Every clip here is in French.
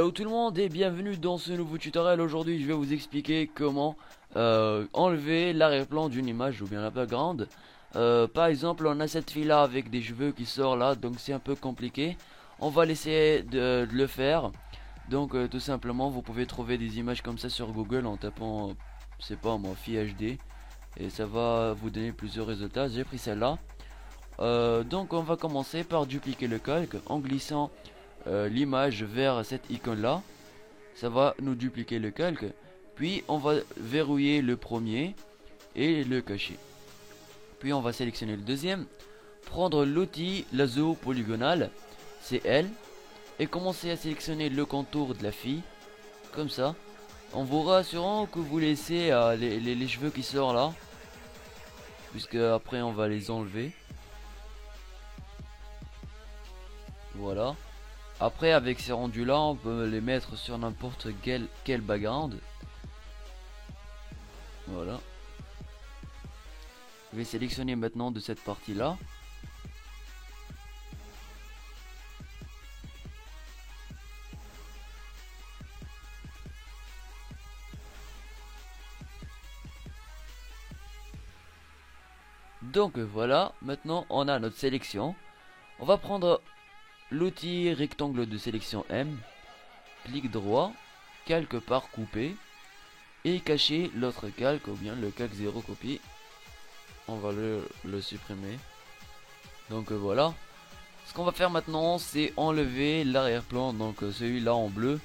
Hello tout le monde et bienvenue dans ce nouveau tutoriel. Aujourd'hui je vais vous expliquer comment enlever l'arrière-plan d'une image ou bien la background. Par exemple on a cette fille là avec des cheveux qui sort là, donc c'est un peu compliqué. On va essayer de le faire. Donc tout simplement vous pouvez trouver des images comme ça sur Google en tapant c'est pas moi fille HD et ça va vous donner plusieurs résultats. J'ai pris celle-là. Donc on va commencer par dupliquer le calque en glissant l'image vers cette icône là. Ça va nous dupliquer le calque. Puis on va verrouiller le premier et le cacher. Puis on va sélectionner le deuxième, prendre l'outil lasso polygonal, c'est elle, et commencer à sélectionner le contour de la fille comme ça, en vous rassurant que vous laissez les cheveux qui sortent là, puisque après on va les enlever. Voilà. Après avec ces rendus là on peut les mettre sur n'importe quel background. Voilà. Je vais sélectionner maintenant de cette partie là. Donc voilà, maintenant on a notre sélection. On va prendre l'outil rectangle de sélection M, clic droit, calque par coupé et cacher l'autre calque ou bien le calque 0 copie. On va le supprimer. Donc voilà. Ce qu'on va faire maintenant c'est enlever l'arrière-plan, donc celui-là en bleu.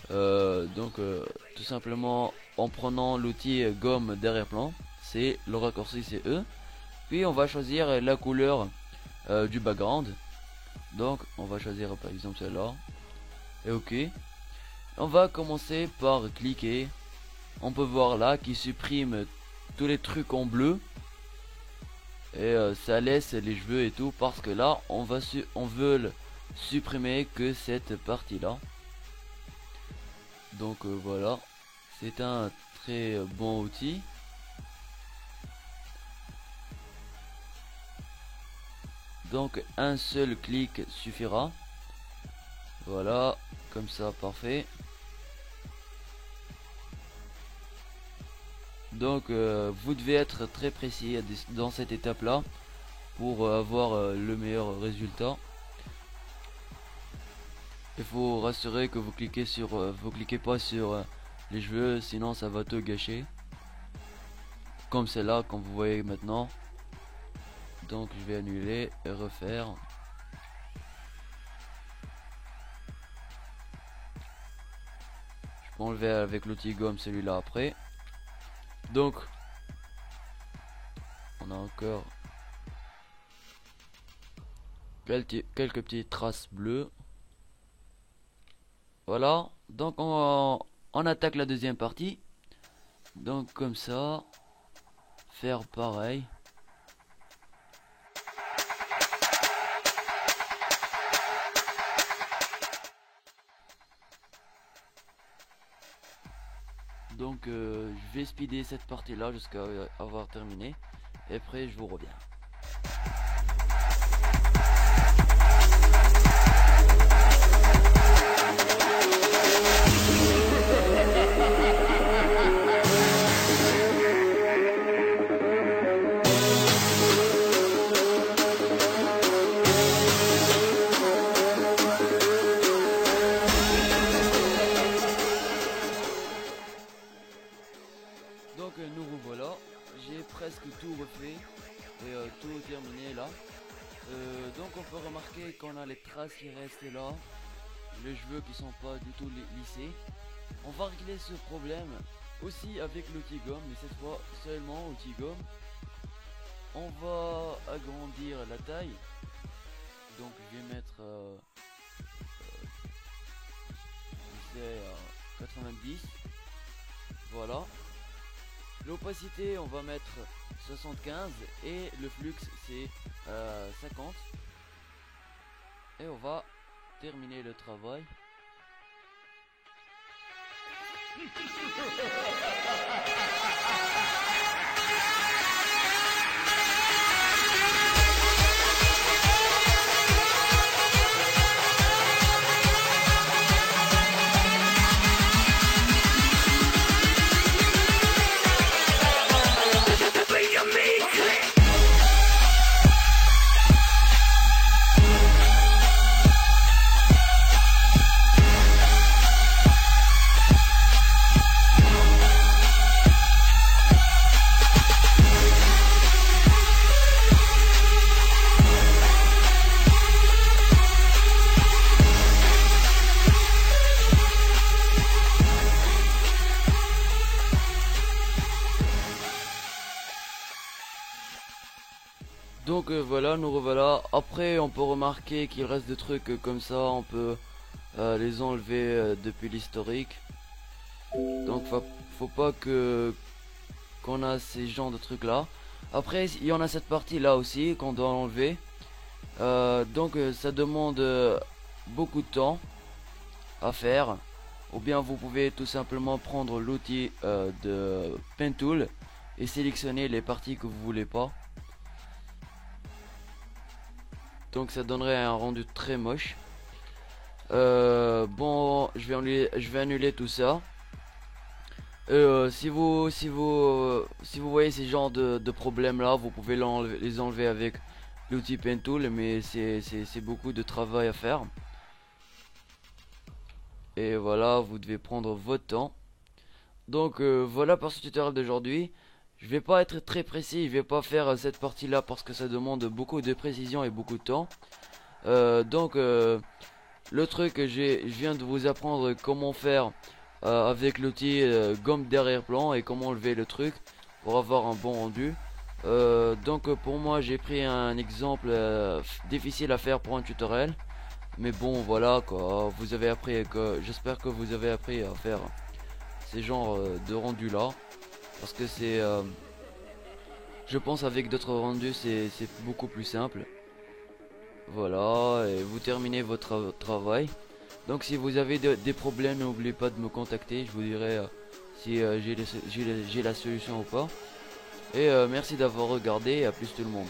Tout simplement en prenant l'outil gomme d'arrière-plan, c'est le raccourci c'est E. Puis on va choisir la couleur du background. Donc on va choisir par exemple celle-là. Et ok. On va commencer par cliquer. On peut voir là qui supprime tous les trucs en bleu. Et ça laisse les cheveux et tout. Parce que là on veut supprimer que cette partie là. Donc voilà. C'est un très bon outil. Donc un seul clic suffira. Voilà, comme ça, parfait. Donc vous devez être très précis dans cette étape là pour avoir le meilleur résultat. Il faut rassurer que vous cliquez pas sur les cheveux, sinon ça va tout gâcher. Comme celle-là, comme vous voyez maintenant. Donc je vais annuler et refaire. Je peux enlever avec l'outil gomme celui-là après. Donc on a encore quelques petites traces bleues. Voilà. Donc on attaque la deuxième partie. Donc comme ça. Faire pareil. Donc je vais speeder cette partie là jusqu'à avoir terminé. Et après je vous reviens. Donc nous revoilà, j'ai presque tout refait et tout terminé là. Donc on peut remarquer qu'on a les traces qui restent là, les cheveux qui sont pas du tout lissés. On va régler ce problème aussi avec l'outil gomme, mais cette fois seulement outil gomme. On va agrandir la taille, donc je vais mettre c'est 90, voilà. L'opacité on va mettre 75 et le flux c'est 50 et on va terminer le travail. Donc voilà, nous revoilà. Après, on peut remarquer qu'il reste des trucs comme ça, on peut les enlever depuis l'historique. Donc faut pas que qu'on a ces genres de trucs là. Après, il y en a cette partie là aussi qu'on doit enlever. Donc ça demande beaucoup de temps à faire. Ou bien vous pouvez tout simplement prendre l'outil de Pen Tool et sélectionner les parties que vous voulez pas. Donc ça donnerait un rendu très moche. Bon, je vais annuler tout ça. Si vous voyez ces genres de problèmes là, vous pouvez les enlever avec l'outil Pen Tool, mais c'est beaucoup de travail à faire. Et voilà, vous devez prendre votre temps. Donc voilà pour ce tutoriel d'aujourd'hui. Je vais pas être très précis, je vais pas faire cette partie là parce que ça demande beaucoup de précision et beaucoup de temps. Donc le truc je viens de vous apprendre comment faire avec l'outil gomme d'arrière-plan et comment enlever le truc pour avoir un bon rendu. Donc pour moi j'ai pris un exemple difficile à faire pour un tutoriel. Mais bon voilà quoi, vous avez appris que j'espère que vous avez appris à faire ces genres de rendus là. Parce que je pense avec d'autres rendus c'est beaucoup plus simple. Voilà, et vous terminez votre travail. Donc si vous avez des problèmes, n'oubliez pas de me contacter, je vous dirai si j'ai la solution ou pas. Et merci d'avoir regardé, et à plus tout le monde.